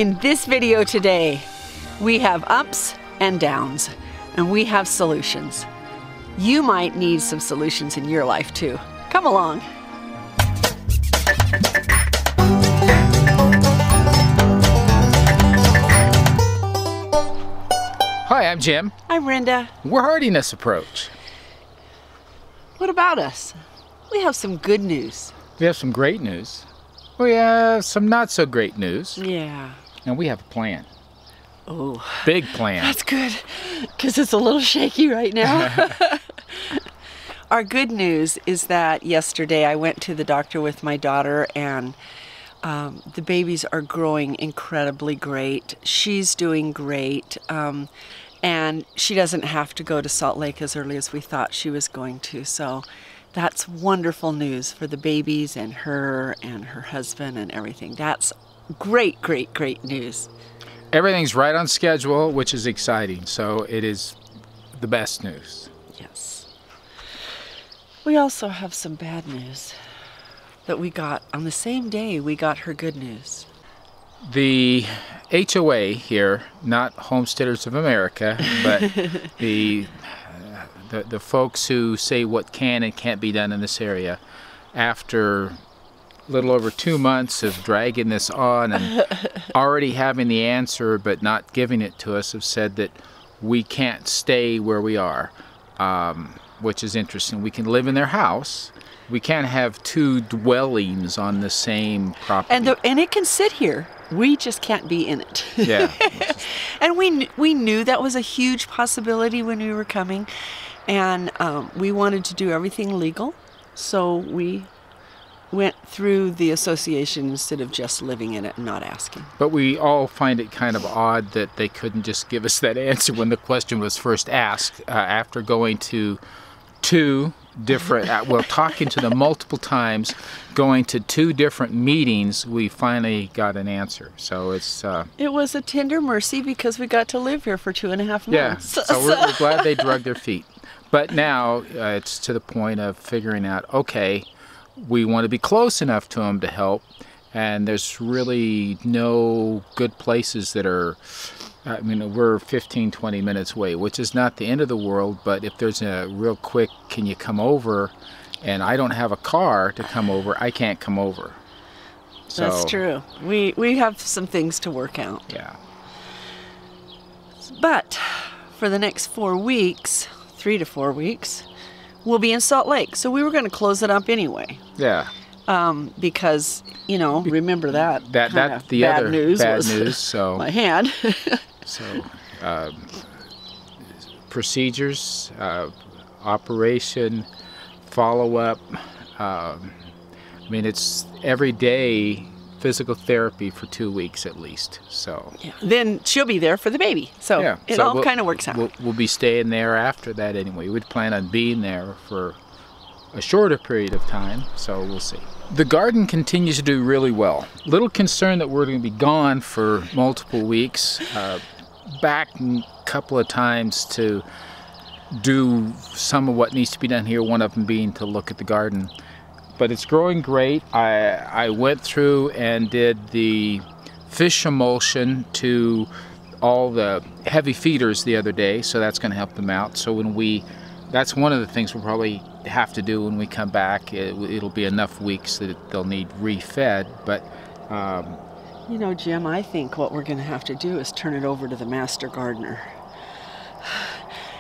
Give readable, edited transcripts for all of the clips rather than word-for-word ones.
In this video today, we have ups and downs, and we have solutions. You might need some solutions in your life too. Come along. Hi, I'm Jim. I'm Rhenda. We're hardiness approach. What about us? We have some good news. We have some great news. We have some not so great news. Yeah. And we have a plan. Oh. Big plan. That's good, because it's a little shaky right now. Our good news is that yesterday I went to the doctor with my daughter, and the babies are growing incredibly great. She's doing great. And she doesn't have to go to Salt Lake as early as we thought she was going to. So that's wonderful news for the babies and her husband and everything. That's great, great, great news. Everything's right on schedule, which is exciting. So it is the best news. Yes. We also have some bad news that we got on the same day we got her good news. The HOA here, not Homesteaders of America, but the folks who say what can and can't be done in this area, after a little over 2 months of dragging this on and already having the answer but not giving it to us, have said that we can't stay where we are, which is interesting. We can live in their house. We can't have two dwellings on the same property. And it can sit here. We just can't be in it. Yeah. And we knew that was a huge possibility when we were coming. And we wanted to do everything legal. So we went through the association instead of just living in it and not asking. But we all find it kind of odd that they couldn't just give us that answer when the question was first asked, after going to two different, talking to them multiple times, going to 2 different meetings, we finally got an answer. So it's it was a tender mercy because we got to live here for 2.5 months. Yeah, so we're glad they drug their feet. But now it's to the point of figuring out, okay, we want to be close enough to them to help, and there's really no good places that are, I mean, we're 15, 20 minutes away, which is not the end of the world, but if there's a real quick, can you come over, and I don't have a car to come over, I can't come over. So, that's true. We have some things to work out. Yeah. But for the next 4 weeks, 3 to 4 weeks, we'll be in Salt Lake. So we were going to close it up anyway. Yeah. Because, you know, remember that the bad other news bad was news. So my hand. So procedures, operation, follow-up. I mean, it's every day physical therapy for 2 weeks at least. So yeah. Then she'll be there for the baby. So yeah. it all kind of works out. We'll be staying there after that anyway. We'd plan on being there for a shorter period of time, so we'll see. The garden continues to do really well. Little concerned that we're going to be gone for multiple weeks. Back a couple of times to do some of what needs to be done here, one of them being to look at the garden. But it's growing great. I went through and did the fish emulsion to all the heavy feeders the other day, so that's going to help them out. So that's one of the things we'll probably have to do when we come back. It'll be enough weeks that they'll need refed, but you know, Jim, I think what we're going to have to do is turn it over to the master gardener.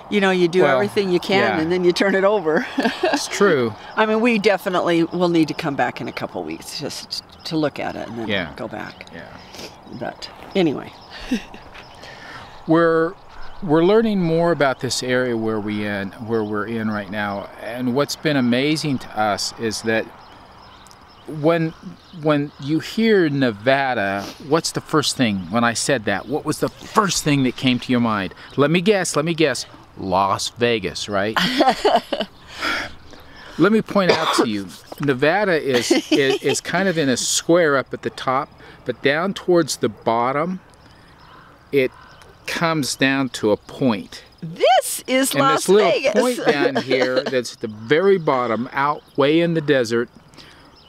You know, you do everything you can, and then you turn it over. It's true. I mean, we definitely will need to come back in a couple weeks just to look at it and then go back. Yeah. But anyway. We're learning more about this area where we're in right now, and what's been amazing to us is that when you hear Nevada, what's the first thing when I said that? What was the first thing that came to your mind? Let me guess. Las Vegas, right? Let me point out to you, Nevada is kind of in a square up at the top, but down towards the bottom, it comes down to a point. This is Las Vegas. And this little point down here that's at the very bottom, out way in the desert,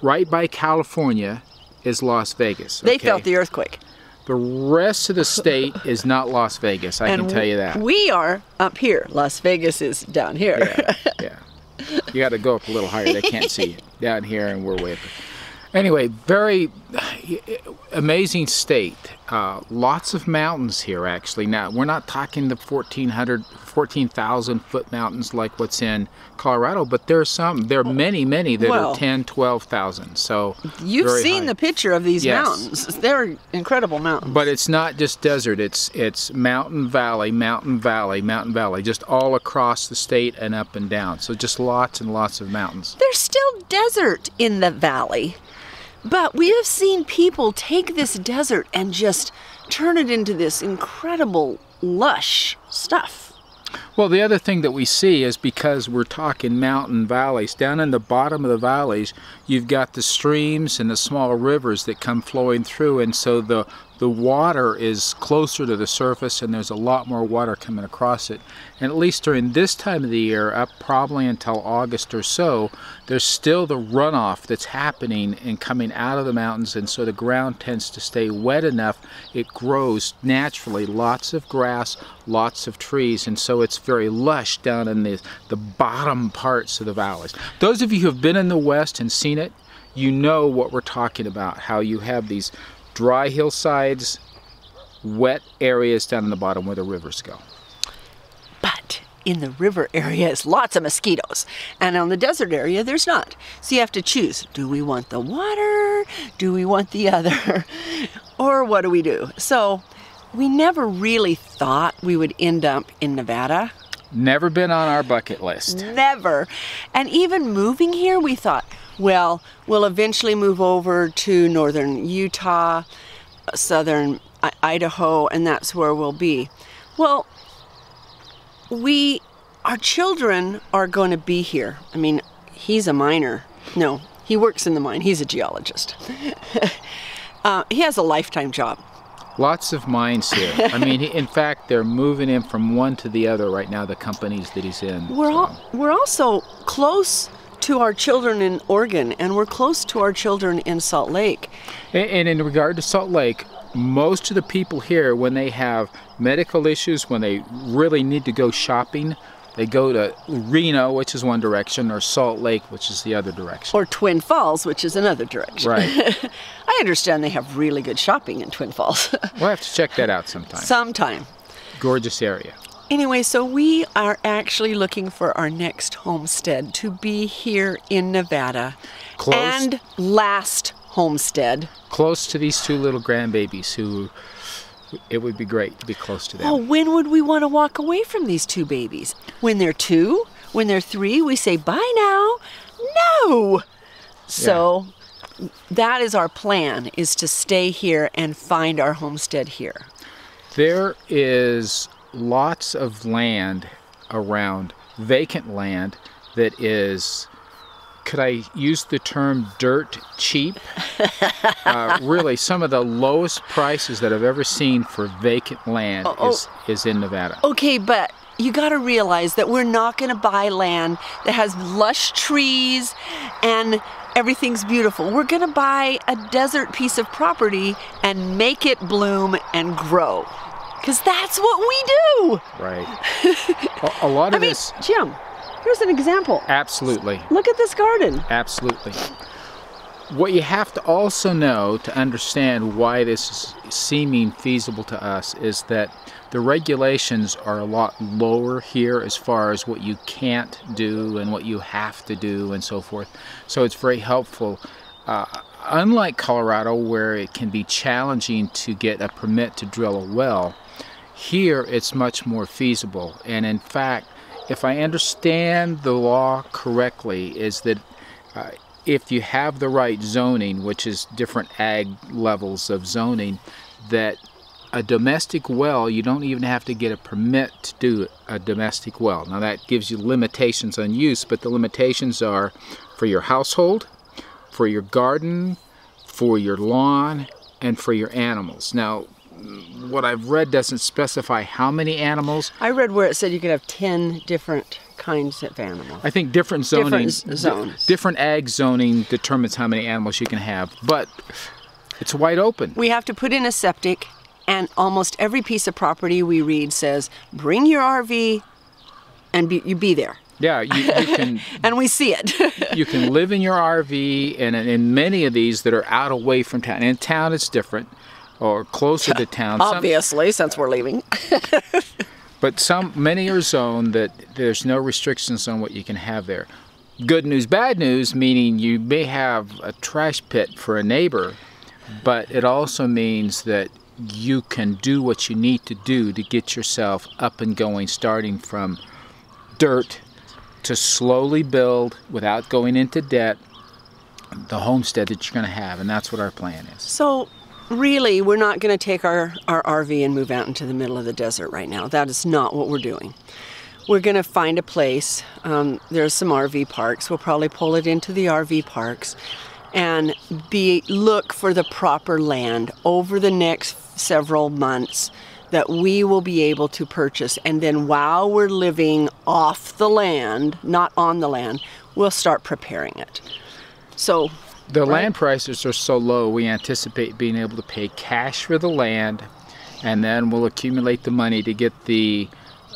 right by California, is Las Vegas. They felt the earthquake. The rest of the state is not Las Vegas, I can tell you that. We are up here. Las Vegas is down here. Yeah. You got to go up a little higher. They can't see you down here, and we're way up. Anyway, very amazing state. Lots of mountains here, actually. Now, we're not talking the 14,000 foot mountains like what's in Colorado, but there are many that are 10, 12,000. So you've seen high. the picture of these mountains. They're incredible mountains. But it's not just desert. It's mountain valley, mountain valley, mountain valley, just all across the state and up and down. So just lots and lots of mountains. There's still desert in the valley. But we have seen people take this desert and just turn it into this incredible, lush stuff. Well, the other thing that we see is, because we're talking mountain valleys, down in the bottom of the valleys, you've got the streams and the small rivers that come flowing through, and so the water is closer to the surface, and there's a lot more water coming across it. And at least during this time of the year, up probably until August or so, there's still the runoff that's happening and coming out of the mountains, and so the ground tends to stay wet enough. It grows naturally, lots of grass, lots of trees, and so it's very lush down in the bottom parts of the valleys. Those of you who have been in the West and seen it, you know what we're talking about, how you have these dry hillsides, wet areas down in the bottom where the rivers go. But in the river area is lots of mosquitoes, and on the desert area there's not. So you have to choose, do we want the water, do we want the other, or what do we do? So we never really thought we would end up in Nevada. Never been on our bucket list. Never. And even moving here, we thought, well, we'll eventually move over to northern Utah, southern Idaho, and that's where we'll be. Well, our children are going to be here. I mean, he's a miner. No, he works in the mine. He's a geologist. He has a lifetime job. Lots of mines here. I mean, in fact, they're moving him from one to the other right now, the companies that he's in. We're also close to our children in Oregon, and we're close to our children in Salt Lake. And in regard to Salt Lake, most of the people here, when they have medical issues, when they really need to go shopping, they go to Reno, which is one direction, or Salt Lake, which is the other direction. Or Twin Falls, which is another direction. Right. I understand they have really good shopping in Twin Falls. We'll have to check that out sometime. Sometime. Gorgeous area. Anyway, so we are actually looking for our next homestead to be here in Nevada. Close. And last homestead. Close to these two little grandbabies who... It would be great to be close to them. Oh, when would we want to walk away from these two babies? When they're 2? When they're 3, we say, bye now. No! So that is our plan, is to stay here and find our homestead here. There is lots of land around, vacant land, that is, could I use the term dirt cheap? Really, some of the lowest prices that I've ever seen for vacant land is in Nevada. Okay, but you got to realize that we're not going to buy land that has lush trees and everything's beautiful. We're going to buy a desert piece of property and make it bloom and grow. Because that's what we do. Right. A lot of this... Jim, here's an example. Absolutely. Look at this garden. Absolutely. What you have to also know to understand why this is seeming feasible to us is that the regulations are a lot lower here as far as what you can't do and what you have to do and so forth. So it's very helpful. Unlike Colorado, where it can be challenging to get a permit to drill a well, here it's much more feasible. And in fact, if I understand the law correctly, is that if you have the right zoning, which is different ag levels of zoning, that a domestic well, you don't even have to get a permit to do a domestic well. Now that gives you limitations on use, but the limitations are for your household, for your garden, for your lawn, and for your animals. Now, what I've read doesn't specify how many animals. I read where it said you could have 10 different kinds of animals. I think different zoning, different zones. Different ag zoning determines how many animals you can have. But It's wide open. We have to put in a septic, and almost every piece of property we read says, bring your RV and you be there. Yeah, you can. And we see it. You can live in your RV, and in many of these that are out away from town. In town, it's different, or closer to town. Obviously, since we're leaving. But many are zoned that there's no restrictions on what you can have there. Good news, bad news, meaning you may have a trash pit for a neighbor, but it also means that you can do what you need to do to get yourself up and going, starting from dirt to slowly build without going into debt the homestead that you're going to have, and that's what our plan is. So really, we're not going to take our RV and move out into the middle of the desert right now. That is not what we're doing. We're going to find a place. There's some RV parks. We'll probably pull it into the RV parks and look for the proper land over the next several months that we will be able to purchase. And then while we're living off the land, not on the land, we'll start preparing it. So the land prices are so low, we anticipate being able to pay cash for the land, and then we'll accumulate the money to get the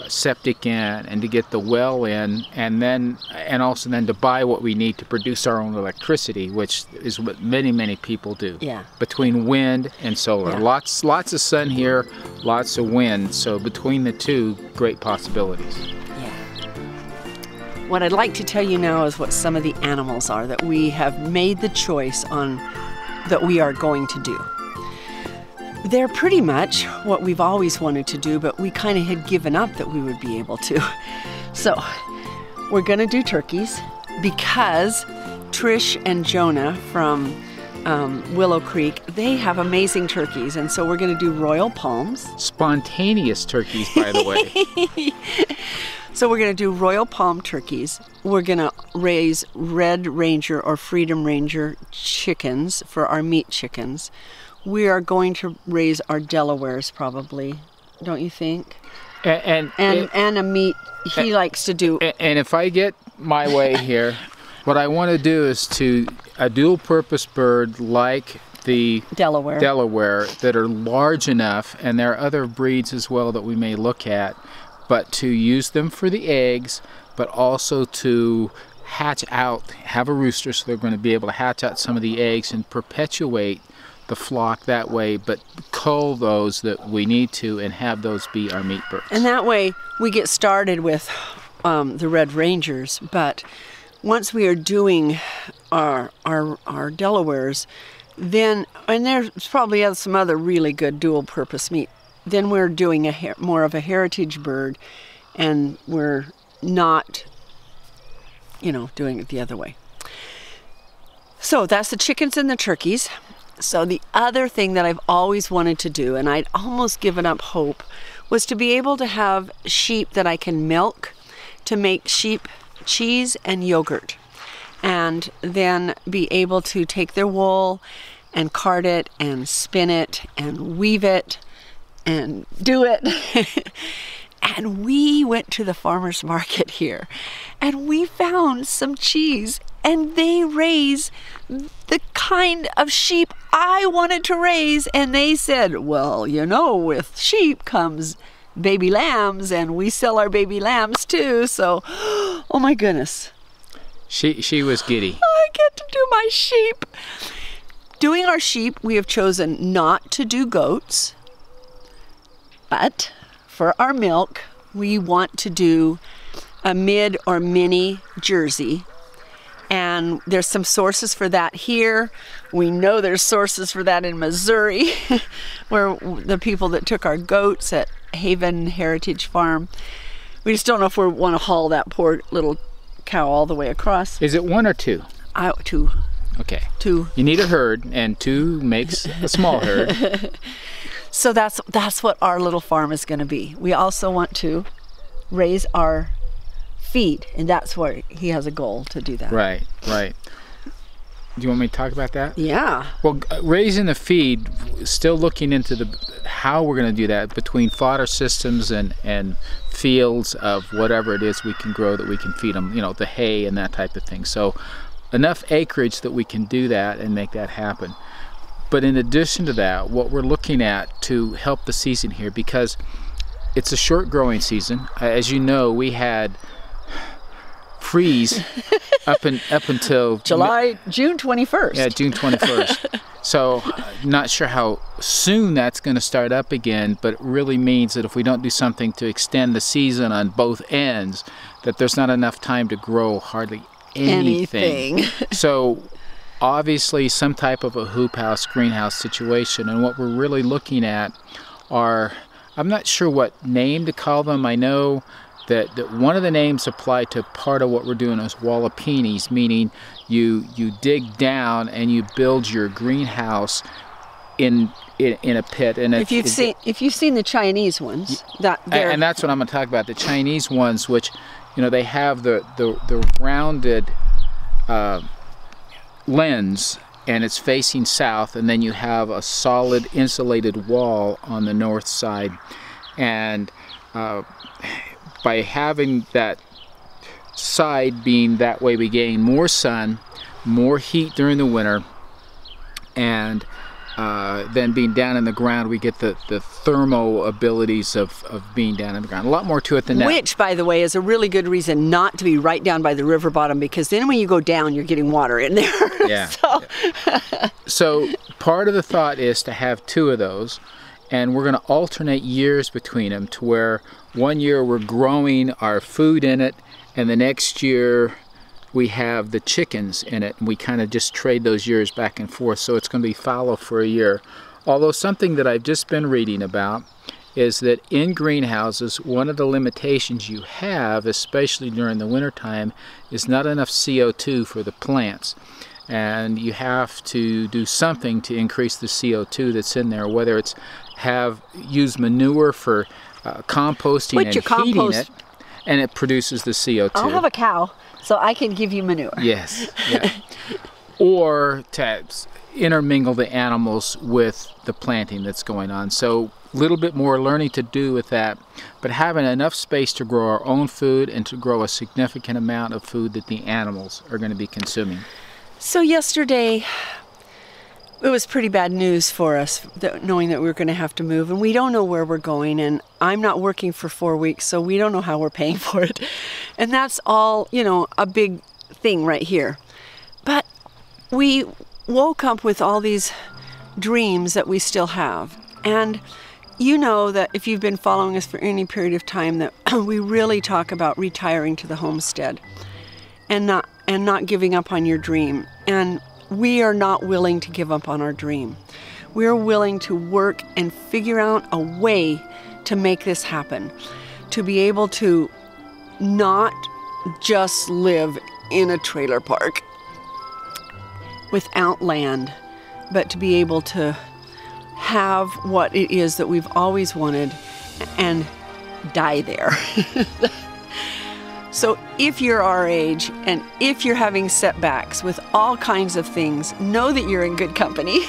septic in and to get the well in, and also to buy what we need to produce our own electricity, which is what many people do. Yeah. Between wind and solar. Yeah. Lots of sun here, lots of wind, so between the two, great possibilities. Yeah. What I'd like to tell you now is what some of the animals are that we have made the choice on that we are going to do. They're pretty much what we've always wanted to do, but we kind of had given up that we would be able to. So we're going to do turkeys because Trish and Jonah from Willow Creek, they have amazing turkeys, and so we're going to do royal palms. Spontaneous turkeys, by the way. So we're going to do royal palm turkeys. We're going to raise Red Ranger or Freedom Ranger chickens for our meat chickens. We are going to raise our Delawares probably, don't you think? And a meat he likes to do. And if I get my way here, what I want to do is a dual-purpose bird like the Delaware that are large enough, and there are other breeds as well that we may look at, but to use them for the eggs, but also to hatch out, have a rooster, so they're going to be able to hatch out some of the eggs and perpetuate the flock that way, but cull those that we need to and have those be our meat birds. And that way we get started with the Red Rangers, but once we are doing our Delawares, then, and there's probably some other really good dual-purpose meat, then we're doing more of a heritage bird, and we're not, doing it the other way. So that's the chickens and the turkeys. So the other thing that I've always wanted to do, and I'd almost given up hope, was to be able to have sheep that I can milk to make sheep cheese and yogurt, and then be able to take their wool and card it and spin it and weave it and do it. And we went to the farmer's market here and we found some cheese, and they raise the kind of sheep I wanted to raise. And they said, well, with sheep comes baby lambs, and we sell our baby lambs too. So, oh my goodness. She was giddy. I get to do my sheep. Doing our sheep, we have chosen not to do goats, but for our milk, we want to do a mid or mini Jersey. And there's some sources for that here. We know there's sources for that in Missouri, where the people that took our goats at Haven Heritage Farm. We just don't know if we want to haul that poor little cow all the way across. Is it one or two? Two. Okay. Two. You need a herd, and two makes a small herd. So that's what our little farm is going to be. We also want to raise our feed, and that's where he has a goal to do that. Right. Do you want me to talk about that? Yeah. Well, raising the feed, still looking into how we're going to do that between fodder systems and fields of whatever it is we can grow that we can feed them, the hay and that type of thing. So enough acreage that we can do that and make that happen. But in addition to that, what we're looking at to help the season here, because it's a short growing season. As you know, we had freeze up until June 21st. Yeah, June 21st. So not sure how soon that's going to start up again, but it really means that if we don't do something to extend the season on both ends, that there's not enough time to grow hardly anything. So obviously some type of a hoop house, greenhouse situation, and what we're really looking at are, I'm not sure what name to call them. I know that one of the names apply to part of what we're doing is wallopinis, meaning you dig down and you build your greenhouse in a pit. And if you've seen the Chinese ones, and that's what I'm going to talk about, the Chinese ones, which they have the rounded lens, and it's facing south, and then you have a solid insulated wall on the north side, and by having that side being that way, we gain more sun, more heat during the winter, and then being down in the ground, we get the thermo abilities of being down in the ground. A lot more to it than that. Which, by the way, is a really good reason not to be right down by the river bottom, because then when you go down, you're getting water in there. Yeah. So part of the thought is to have two of those, and we're going to alternate years between them to where one year we're growing our food in it, and the next year we have the chickens in it, and we kind of just trade those years back and forth. So it's going to be fallow for a year. Although something that I've just been reading about is that in greenhouses, one of the limitations you have, especially during the wintertime, is not enough CO2 for the plants. And you have to do something to increase the CO2 that's in there, whether it's use manure for composting and heating it, and it produces the CO2. I'll have a cow, so I can give you manure. Yes. Yeah. Or to intermingle the animals with the planting that's going on. So a little bit more learning to do with that, but having enough space to grow our own food and to grow a significant amount of food that the animals are going to be consuming. So yesterday, it was pretty bad news for us, knowing that we were going to have to move, and we don't know where we're going, and I'm not working for 4 weeks, so we don't know how we're paying for it. And that's all, a big thing right here. But we woke up with all these dreams that we still have. And you know that if you've been following us for any period of time, that we really talk about retiring to the homestead and not giving up on your dream. And we are not willing to give up on our dream. We are willing to work and figure out a way to make this happen, to be able to not just live in a trailer park without land, but to be able to have what it is that we've always wanted and die there. So if you're our age, and if you're having setbacks with all kinds of things, know that you're in good company,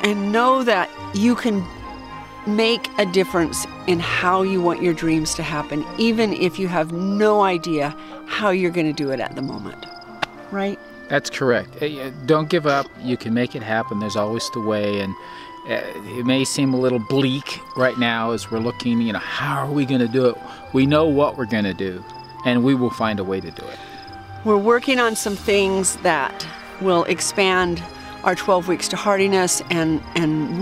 and know that you can make a difference in how you want your dreams to happen, even if you have no idea how you're going to do it at the moment. Right? That's correct. Don't give up. You can make it happen. There's always the way, and it may seem a little bleak right now as we're looking, how are we going to do it? We know what we're going to do, and we will find a way to do it. We're working on some things that will expand our 12 weeks to hardiness and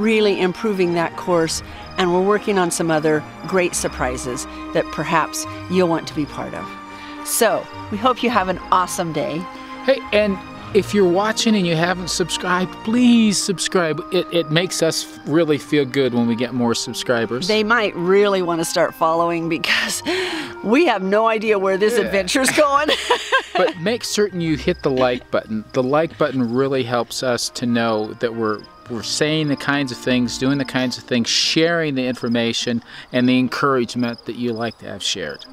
really improving that course, and we're working on some other great surprises that perhaps you'll want to be part of. So, we hope you have an awesome day. Hey, and if you're watching and you haven't subscribed, please subscribe. It makes us really feel good when we get more subscribers. They might really want to start following, because we have no idea where this adventure's going. But make certain you hit the like button. The like button really helps us to know that we're saying the kinds of things, doing the kinds of things, sharing the information and the encouragement that you like to have shared.